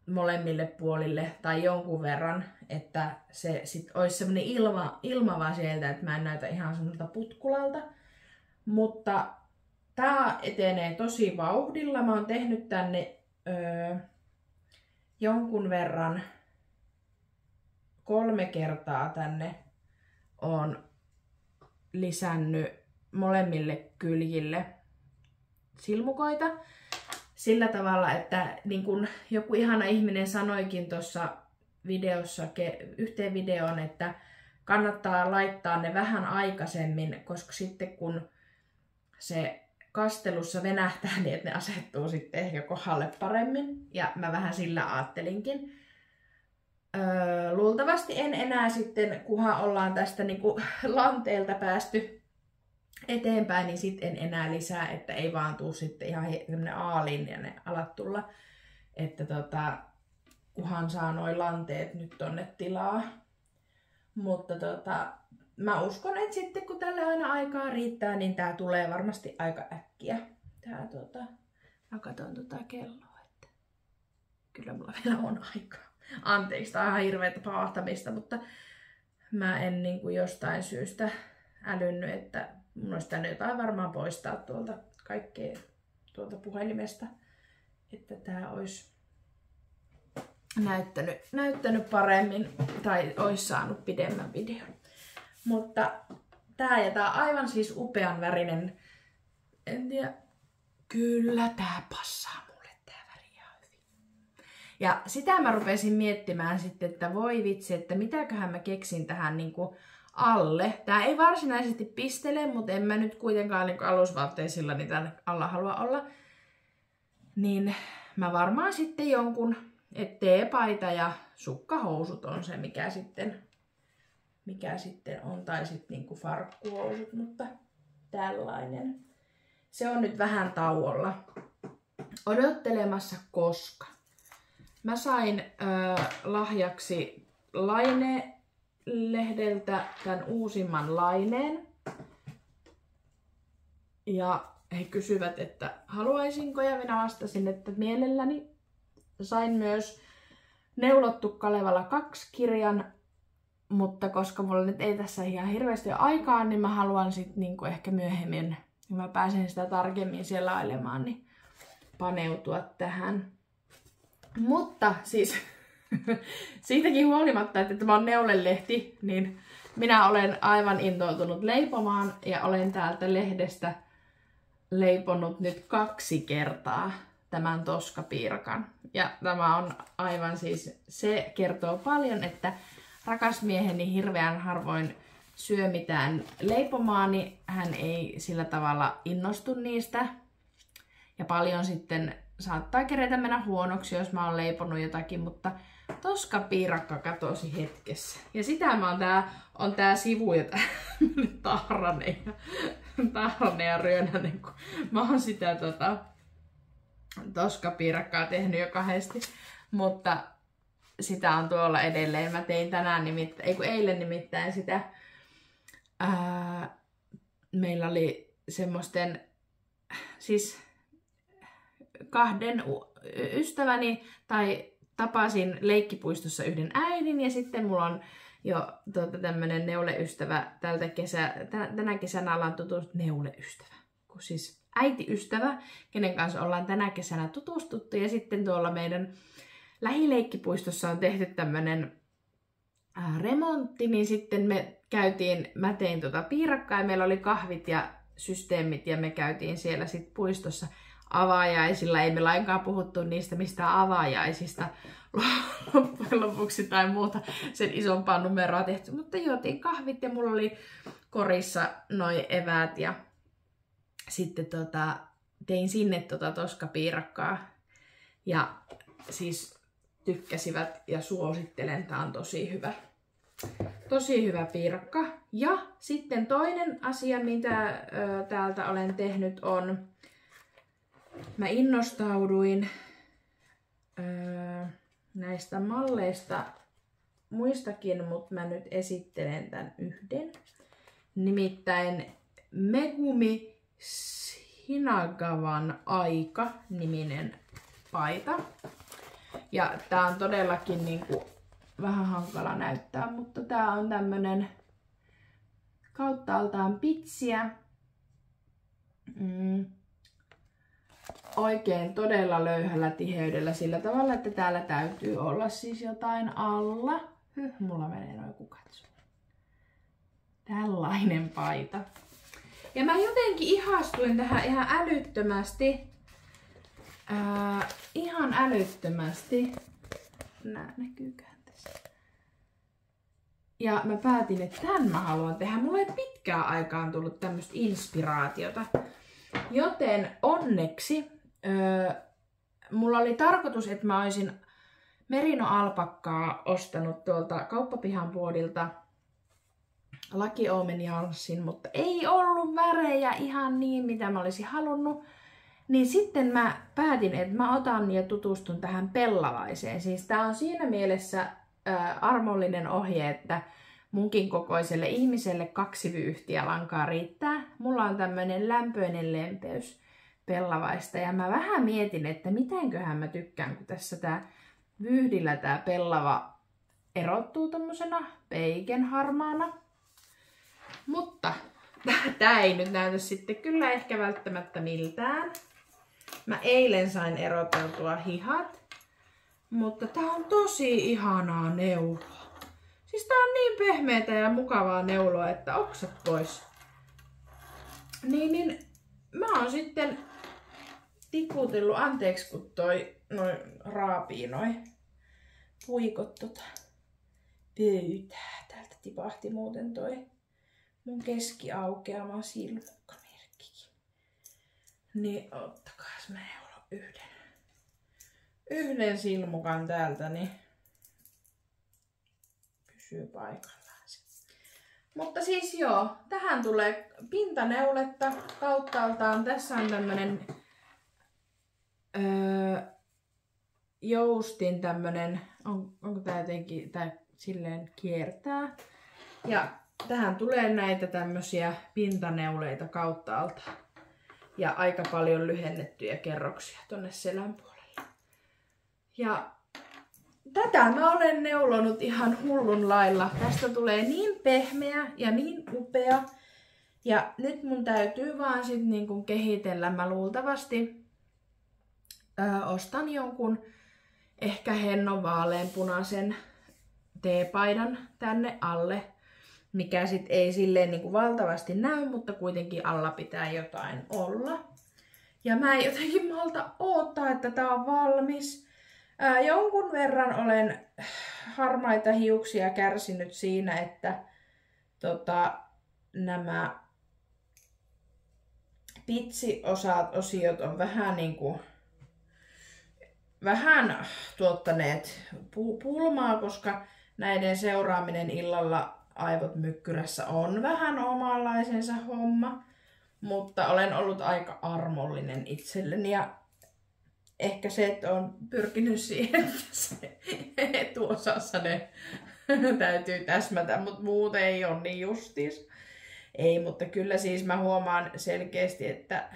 [SPEAKER 1] molemmille puolille tai jonkun verran, että se sit olisi semmoinen ilmava sieltä, että mä en näytä ihan semmoilta putkulalta. Mutta tää etenee tosi vauhdilla. Mä oon tehnyt tänne jonkun verran 3 kertaa tänne oon lisännyt molemmille kyljille silmukoita. Sillä tavalla, että niin kuin joku ihana ihminen sanoikin tuossa videossa, yhteen videoon, että kannattaa laittaa ne vähän aikaisemmin, koska sitten kun se kastelussa venähtää, niin että ne asettuu sitten ehkä kohdalle paremmin. Ja mä vähän sillä ajattelinkin. luultavasti en enää sitten, kunhan ollaan tästä niinku lanteelta päästy eteenpäin, niin sitten en enää lisää, että ei vaan tuu sitten ihan tämmönen A-linja ne alat tulla. Että kunhan saa noi lanteet nyt tonne tilaa. Mutta mä uskon, että sitten kun tälle aina aikaa riittää, niin tää tulee varmasti aika äkkiä. Mä katson kelloa, että kyllä mulla vielä on aikaa. Anteeksi, tää on ihan hirveetä paahtamista, mutta mä en niinku jostain syystä älynnyt, että mun olisi tänne jotain varmaan poistaa tuolta kaikkea tuolta puhelimesta, että tää olisi näyttänyt paremmin tai olisi saanut pidemmän videon. Mutta tää on aivan siis upean värinen. En tiedä. Kyllä tää passaa mulle tää väri ihan hyvin. Ja sitä mä rupesin miettimään sitten, että voi vitsi, että mitäköhän mä keksin tähän niinku alle. Tää ei varsinaisesti pistele, mutta en mä nyt kuitenkaan niinku alusvaatteisilla niin tänne alla halua olla. Niin mä varmaan sitten jonkun, että teepaita ja sukkahousut on se, mikä sitten on, tai sitten niinku farkkuhousut, mutta tällainen. Se on nyt vähän tauolla. Odottelemassa koska. Mä sain lahjaksi Laine-lehdeltä tämän uusimman laineen. Ja he kysyvät, että haluaisinko, ja minä vastasin, että mielelläni. Sain myös Neulottu Kalevala 2 kirjan, mutta koska mulla nyt ei tässä ihan hirveästi ole aikaa, niin mä haluan sitten niinku ehkä myöhemmin, kun mä pääsen sitä tarkemmin selailemaan, niin paneutua tähän. Mutta siis siitäkin huolimatta, että tämä on neulelehti, niin minä olen aivan intoutunut leipomaan ja olen täältä lehdestä leiponut nyt 2 kertaa tämän toskapiirakan. Ja tämä on aivan siis, se kertoo paljon, että rakas mieheni hirveän harvoin syö mitään leipomaani, hän ei sillä tavalla innostu niistä. Ja paljon sitten saattaa kerätä mennä huonoksi, jos mä oon leiponut jotakin, mutta toskapiirakka katosi hetkessä. Ja sitä on tää sivu, jota tahranen ja ryönänen, kun mä oon sitä toskapiirakkaa tehnyt jo 2, mutta sitä on tuolla edelleen. Mä tein eilen nimittäin sitä. Meillä oli semmoisten, siis 2 ystäväni, tai tapasin leikkipuistossa yhden äidin, ja sitten mulla on jo tämmönen neuleystävä tänä kesänä ollaan tutustuttu, neuleystävä, kun siis äitiystävä, kenen kanssa ollaan tänä kesänä tutustuttu, ja sitten tuolla meidän lähileikkipuistossa on tehty tämmönen remontti, niin sitten mä tein piirakkaa, ja meillä oli kahvit ja systeemit, ja me käytiin siellä sitten puistossa avaajaisilla. Ei me lainkaan puhuttu niistä mistään avaajaisista loppujen lopuksi tai muuta sen isompaa numeroa tehty, mutta juotiin kahvit ja mulla oli korissa noi eväät ja sitten tein sinne toskapiirakkaa ja siis tykkäsivät ja suosittelen, tää on tosi hyvä. Tosi hyvä piirakka. Ja sitten toinen asia, mitä täältä olen tehnyt on, mä innostauduin näistä malleista muistakin, mutta mä nyt esittelen tän yhden. Nimittäin Megumi Shinagawan Aika-niminen paita. Ja tää on todellakin niinku vähän hankala näyttää, mutta tää on tämmönen kauttaaltaan pitsiä. Oikein todella löyhällä tiheydellä sillä tavalla, että täällä täytyy olla siis jotain alla. Mulla menee noin kukat. Tällainen paita. Ja mä jotenkin ihastuin tähän ihan älyttömästi. Ihan älyttömästi. Näkyykään tässä. Ja mä päätin, että tän mä haluan tehdä. Mulla ei pitkään aikaan tullut tämmöistä inspiraatiota. Joten onneksi mulla oli tarkoitus, että mä olisin merino-alpakkaa ostanut tuolta kauppapihan puodilta Lucky Omen Yarnsin, mutta ei ollut värejä ihan niin, mitä mä olisin halunnut. Niin sitten mä päätin, että mä otan ja tutustun tähän pellavaiseen. Siis tää on siinä mielessä armollinen ohje, että munkin kokoiselle ihmiselle 2 vyyhtiä lankaa riittää. Mulla on tämmönen lämpöinen lempeys pellavaista ja mä vähän mietin, että mitenköhän mä tykkään, kun tässä tää vyyhdillä tää pellava erottuu tommosena peikenharmaana. Mutta tää ei nyt näytä sitten kyllä ehkä välttämättä miltään. Mä eilen sain eroteltua hihat, mutta tää on tosi ihanaa neuloa. Siis tää on niin pehmeätä ja mukavaa neuloa, että oksat pois. Niin mä oon sitten tikutellut, anteeksi kun noin raapii noi puikot pöytää. Täältä tipahti muuten toi mun keskiaukeama silmukkamerkkikin. Niin ottakaas mä neulon yhden silmukan täältä, niin pysyy paikallaan. Mutta siis joo, tähän tulee pintaneuletta kauttaaltaan. Tässä on tämmönen joustin tämmönen, onko tää jotenkin, tää silleen kiertää. Ja tähän tulee näitä tämmösiä pintaneuleita kauttaalta. Ja aika paljon lyhennettyjä kerroksia tonne selän puolelle. Ja tätä mä olen neulonut ihan hullun lailla. Tästä tulee niin pehmeä ja niin upea. Ja nyt mun täytyy vaan sit niinku kehitellä. Mä luultavasti ostan jonkun ehkä hennon vaaleanpunaisen teepaidan tänne alle. Mikä sit ei silleen niinku valtavasti näy, mutta kuitenkin alla pitää jotain olla. Ja mä en jotenkin malta odottaa, että tää on valmis. Jonkun verran olen harmaita hiuksia kärsinyt siinä, että nämä pitsiosiot on vähän niinku tuottaneet pulmaa, koska näiden seuraaminen illalla aivot mykkyrässä on vähän omanlaisensa homma, mutta olen ollut aika armollinen itselleni ja ehkä se, että olen pyrkinyt siihen, että se etuosassa ne täytyy täsmätä, mutta muuten ei ole niin justiis. Ei, mutta kyllä siis mä huomaan selkeästi, että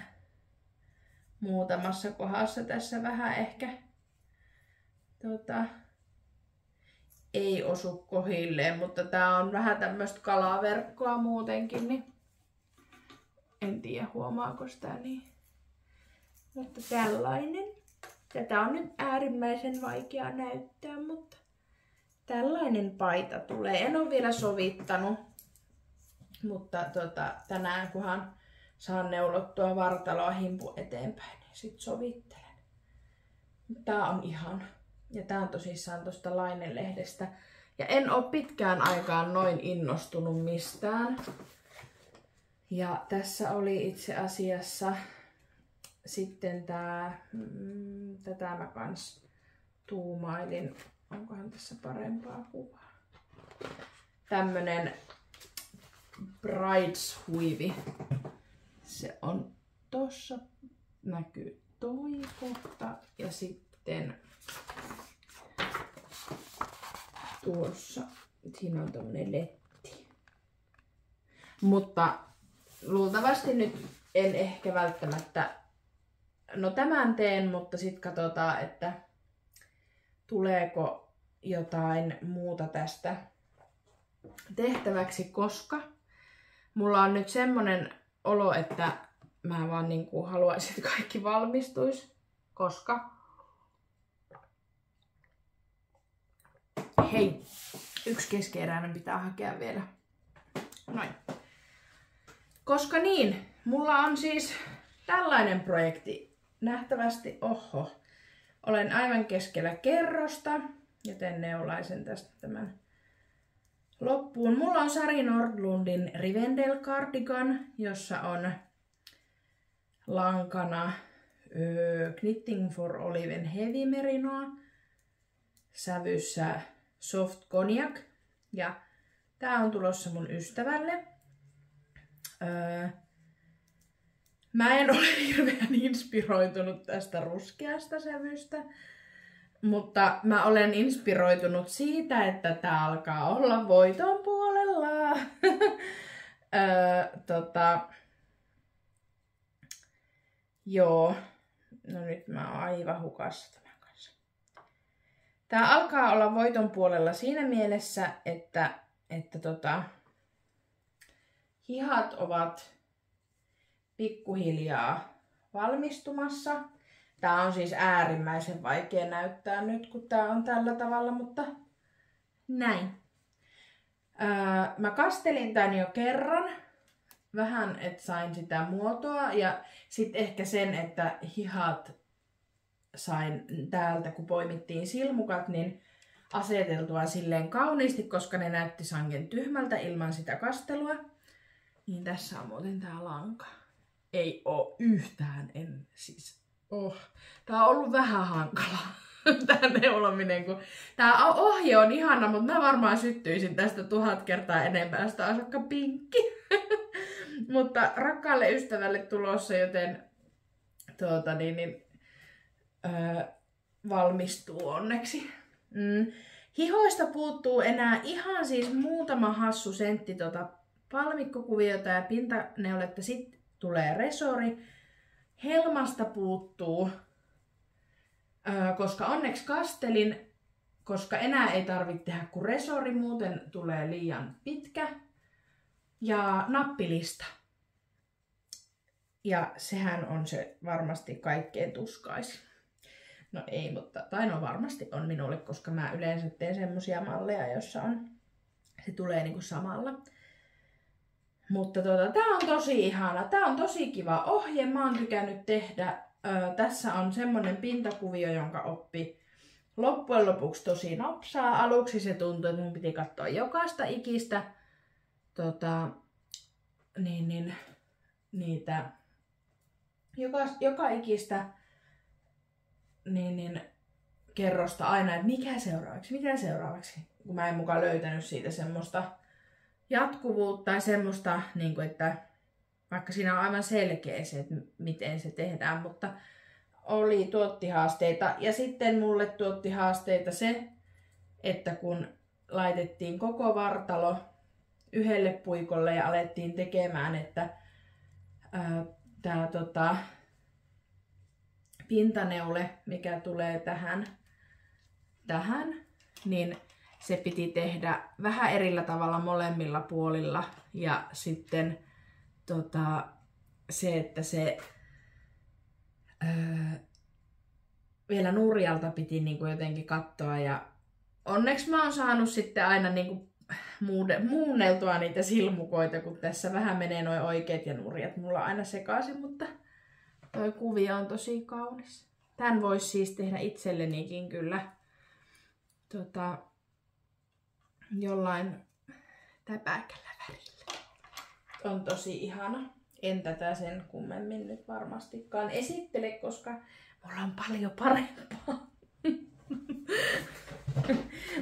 [SPEAKER 1] muutamassa kohdassa tässä vähän ehkä ei osu kohilleen, mutta tää on vähän tämmöistä kalaverkkoa muutenkin, niin en tiedä huomaako sitä niin. Mutta tällainen. Tätä on nyt äärimmäisen vaikea näyttää, mutta tällainen paita tulee. En ole vielä sovittanut, mutta tänään kunhan saan neulottua vartaloa himpu eteenpäin, niin sit sovittelen. Tää on ihana. Ja tää on tosissaan tosta Laine-lehdestä. Ja en oo pitkään aikaan noin innostunut mistään. Ja tässä oli itse asiassa sitten tätä mä kans tuumailin. Onkohan tässä parempaa kuvaa? Tämmönen Brides-huivi. Se on tossa, näkyy toi kohta ja sitten tuossa, siinä on tämmönen letti. Mutta luultavasti nyt en ehkä välttämättä, no tämän teen, mutta sit katsotaan, että tuleeko jotain muuta tästä tehtäväksi, koska mulla on nyt semmonen olo, että mä vaan niinku haluaisin, että kaikki valmistuisi, koska hei, yksi keskeeräinen pitää hakea vielä. Noin. Koska niin, mulla on siis tällainen projekti nähtävästi, olen aivan keskellä kerrosta, joten neulaisen tästä tämän loppuun. Mulla on Sari Nordlundin Rivendell Cardigan, jossa on lankana Knitting for Oliven Heavy Merinoa. sävyssä Soft Cognac. Ja tää on tulossa mun ystävälle. Mä en ole hirveän inspiroitunut tästä ruskeasta sävystä. Mutta mä olen inspiroitunut siitä, että tää alkaa olla voiton puolella. Joo. No nyt mä oon aivan hukassa tämän kanssa. Tää alkaa olla voiton puolella siinä mielessä, että hihat ovat pikkuhiljaa valmistumassa. Tää on siis äärimmäisen vaikea näyttää nyt, kun tää on tällä tavalla, mutta näin. Mä kastelin tän jo kerran. Vähän, että sain sitä muotoa. Ja sitten ehkä sen, että hihat sain täältä, kun poimittiin silmukat, niin aseteltua silleen kauniisti, koska ne näytti sangen tyhmältä ilman sitä kastelua. Niin tässä on muuten tää lanka. Ei oo yhtään, Tää on ollut vähän hankalaa, tää neulominen, kun tää ohje on ihana, mutta mä varmaan syttyisin tästä 1000 kertaa enemmän, sitä olisi vaikka pinkki. Mutta rakkaalle ystävälle tulossa, joten valmistuu onneksi. Hihoista puuttuu enää ihan siis muutama hassu sentti palmikkokuviota ja pintaneuletta, sitten tulee resori. Helmasta puuttuu, koska onneksi kastelin, koska enää ei tarvitse tehdä kuin resori, muuten tulee liian pitkä. Ja nappilista. Ja sehän on se varmasti kaikkein tuskaisin. No ei, no varmasti on minulle, koska mä yleensä teen semmosia malleja, joissa se tulee niinku samalla. Mutta tää on tosi ihana. Tää on tosi kiva ohje. Mä oon tykännyt tehdä. Tässä on semmonen pintakuvio, jonka oppi loppujen lopuksi tosi nopsaa. Aluksi se tuntui, että mun piti katsoa jokaista ikistä niitä joka ikistä kerrosta aina, että mikä seuraavaksi, kun mä en mukaan löytänyt siitä semmoista jatkuvuutta tai semmoista, niin kuin, että vaikka siinä on aivan selkeä se, että miten se tehdään, mutta tuotti haasteita. Ja sitten mulle tuotti haasteita se, että kun laitettiin koko vartalo yhdelle puikolle ja alettiin tekemään, että tämä pintaneule, mikä tulee tähän, niin se piti tehdä vähän erillä tavalla molemmilla puolilla. Ja sitten se, että se vielä nurjalta piti niinku jotenkin katsoa. Ja onneksi mä oon saanut sitten aina niinku muunneltua niitä silmukoita, kun tässä vähän menee noin oikeat ja nurjat mulla aina sekaisin, mutta toi kuvio on tosi kaunis. Tän voisi siis tehdä itsellenikin kyllä jollain täpäkällä värillä. On tosi ihana. En tätä sen kummemmin nyt varmastikaan esittele, koska mulla on paljon parempaa.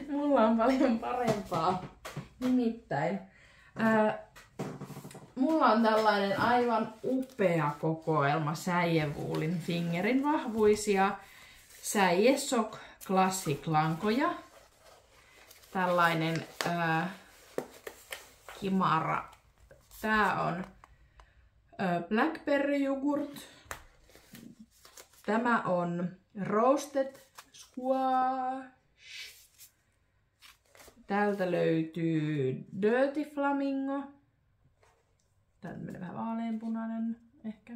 [SPEAKER 1] Mulla on paljon parempaa. Nimittäin mulla on tällainen aivan upea kokoelma Säijevuulin Fingerin vahvuisia Säijesok Classic lankoja. Tällainen kimara. Tää on Blackberry Yogurt. Tämä on Roasted Squash. Täältä löytyy Dirty Flamingo. Täältä menee vähän vaaleanpunainen ehkä.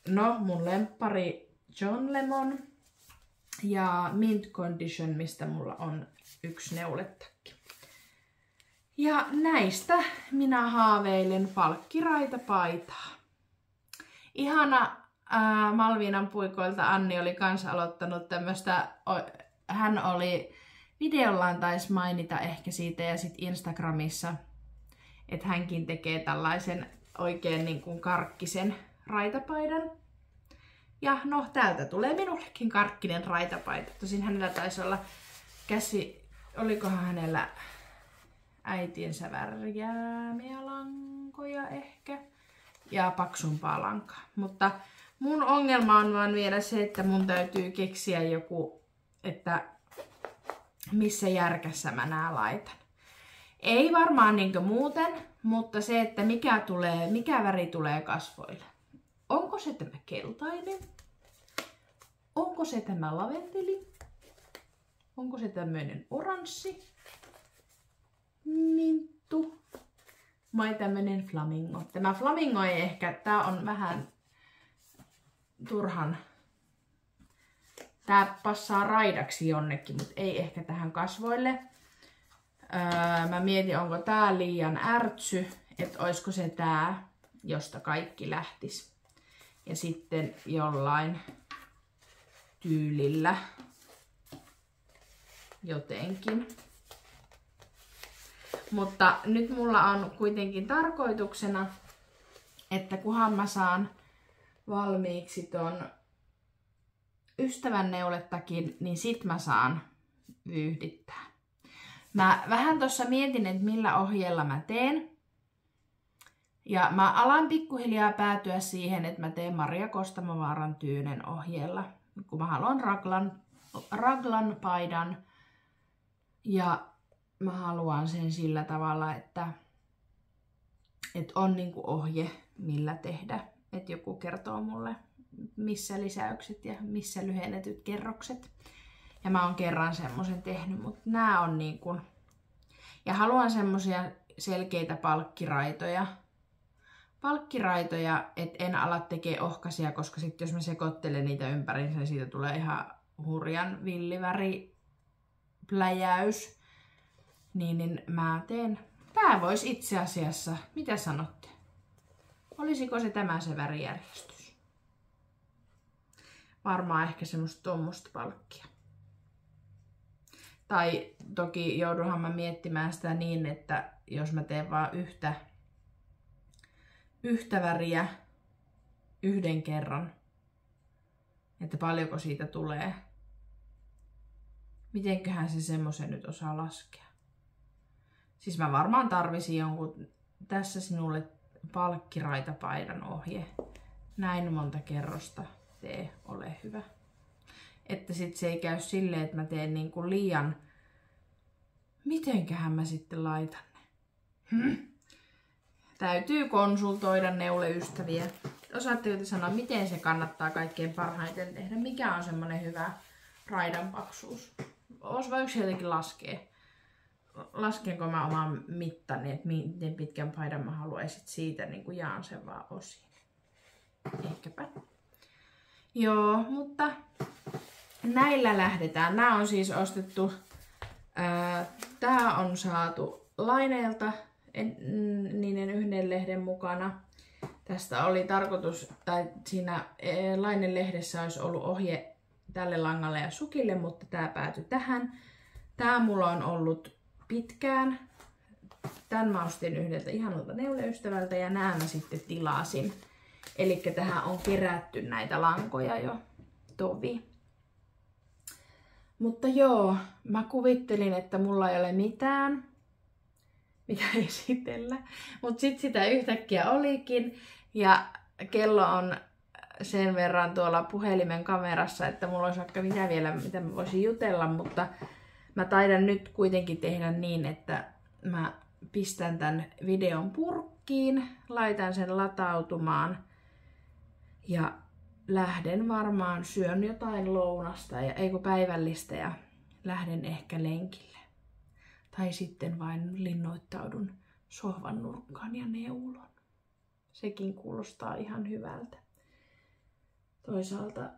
[SPEAKER 1] No, mun lemppari John Lemon. Ja Mint Condition, mistä mulla on 1 neuletakki. Ja näistä minä haaveilen palkkiraitapaitaa. Ihana Malviinan puikoilta Anni oli kanssa aloittanut tämmöstä. Hän oli videollaan taisi mainita ehkä siitä ja sitten Instagramissa, että hänkin tekee tällaisen oikein niin kuin karkkisen raitapaidan. Ja no, täältä tulee minullekin karkkinen raitapaita. Tosin hänellä taisi olla olikohan hänellä äitiensä värjäämiä lankoja ehkä. Ja paksumpaa lankaa. Mutta mun ongelma on vaan vielä se, että mun täytyy keksiä joku, että missä järkässä mä nää laitan. Ei varmaan niinkö muuten, mutta se, että mikä väri tulee kasvoille. Onko se tämä keltainen? Onko se tämä laventeli? Onko se tämmöinen oranssi? Minttu? Vai tämmönen flamingo? Tämä flamingo ei ehkä, tää on vähän turhan. Tää passaa raidaksi jonnekin, mutta ei ehkä tähän kasvoille. Mä mietin, onko tää liian ärtsy, että olisiko se tää, josta kaikki lähtis. Ja sitten jollain tyylillä jotenkin. Mutta nyt mulla on kuitenkin tarkoituksena, että kunhan mä saan valmiiksi ton ystävän neuletakin, niin sit mä saan vyyhdittää. Mä vähän tuossa mietin, että millä ohjeella mä teen. Ja mä alan pikkuhiljaa päätyä siihen, että mä teen Maria Kostamovaaran Tyynen ohjeella. Kun mä haluan raglan paidan. Ja mä haluan sen sillä tavalla, että on niinku ohje, millä tehdä. Että joku kertoo mulle, missä lisäykset ja missä lyhennetyt kerrokset. Ja mä oon kerran semmosen tehnyt, mutta nää on niinku... Ja haluan semmosia selkeitä palkkiraitoja. Palkkiraitoja, et en ala tekee ohkaisia, koska sitten jos mä sekoittelen niitä ympäriinsä, niin siitä tulee ihan hurjan villiväri pläjäys. Niin mä teen... Tää vois itse asiassa... Mitä sanotte? Olisiko se tämä se värijärjestys? Varmaan ehkä semmoista tuommoista palkkia. Tai toki joudunhan mä miettimään sitä niin, että jos mä teen vaan yhtä väriä yhden kerran, että paljonko siitä tulee. Mitenköhän se semmoisen nyt osaa laskea? Siis mä varmaan tarvisin jonkun tässä sinulle palkkiraitapaidan ohje. Näin monta kerrosta tee, ole hyvä. Että sit se ei käy silleen, että mä teen niinku liian... Mitenköhän mä sitten laitan ne? Täytyy konsultoida neuleystäviä. Osaatteko te sanoa, miten se kannattaa kaikkein parhaiten tehdä? Mikä on semmonen hyvä raidan paksuus? Voiko se jotenkin laskea? Laskenko mä oman mittani, että miten pitkän paidan mä haluaisin, siitä niin kuin jaan sen vaan osiin. Ehkäpä. Joo, mutta näillä lähdetään. Nämä on siis ostettu, tää on saatu Laineelta niiden yhden lehden mukana. Tästä oli tarkoitus, tai siinä Lainen lehdessä olisi ollut ohje tälle langalle ja sukille, mutta tää päätyi tähän. Tää mulla on ollut pitkään. Tän mä ostin yhdeltä ihanalta neuleystävältä ja nää mä sitten tilasin. Elikkä tähän on kerätty näitä lankoja jo tovi. Mutta joo, mä kuvittelin, että mulla ei ole mitään, mitä esitellä. Mut sit sitä yhtäkkiä olikin. Ja kello on sen verran tuolla puhelimen kamerassa, että mulla olisi vaikka mitä vielä, mitä mä voisin jutella, mutta mä taidan nyt kuitenkin tehdä niin, että mä pistän tän videon purkkiin, laitan sen latautumaan ja lähden varmaan, syön jotain lounasta, eikö päivällistä ja lähden ehkä lenkille. Tai sitten vain linnoittaudun sohvan nurkkaan ja neulon. Sekin kuulostaa ihan hyvältä. Toisaalta,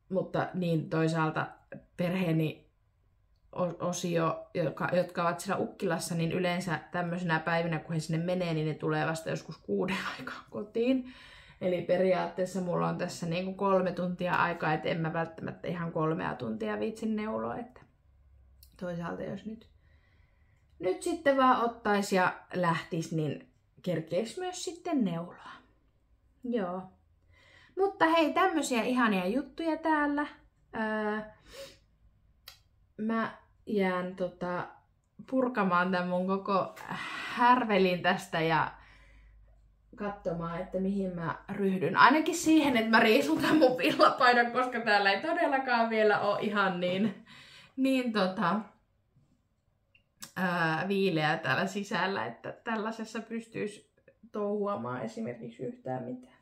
[SPEAKER 1] mutta niin toisaalta perheeni osio, jotka ovat siellä Ukkilassa, niin yleensä tämmöisenä päivinä, kun he sinne menee, niin ne tulee vasta joskus 6 aikaan kotiin. Eli periaatteessa mulla on tässä niinku 3 tuntia aikaa, et en mä välttämättä ihan 3 tuntia viitsin neuloa. Että toisaalta jos nyt sitten vaan ottais ja lähtis, niin kerkeis myös sitten neuloa. Joo. Mutta hei, tämmösiä ihania juttuja täällä. Mä jään purkamaan tän mun koko härvelin tästä ja katsomaan, että mihin mä ryhdyn. Ainakin siihen, että mä riisun tän mun villapaidan, koska täällä ei todellakaan vielä ole ihan niin viileä täällä sisällä, että tällaisessa pystyisi touhuamaan esimerkiksi yhtään mitään.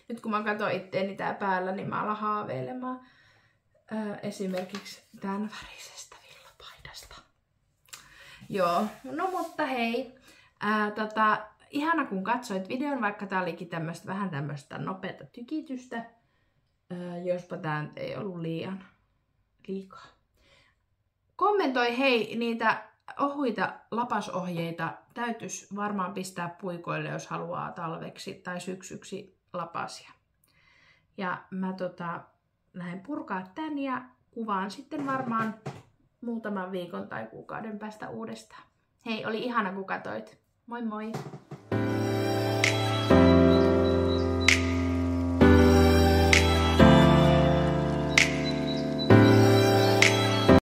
[SPEAKER 1] Nyt kun mä katson itteeni tää päällä, niin mä alan haaveilemaan esimerkiksi tämän värisestä villapaidasta. Joo, no mutta hei, ihana kun katsoit videon, vaikka tää olikin vähän tämmöstä nopeata tykitystä, jospa tää ei ollut liikaa. Kommentoi hei niitä ohuita lapasohjeita, täytyisi varmaan pistää puikoille, jos haluaa talveksi tai syksyksi lapasia. Ja mä lähden purkaa tän ja kuvaan sitten varmaan muutaman viikon tai kuukauden päästä uudestaan. Hei, oli ihana kun katsoit. Moi moi!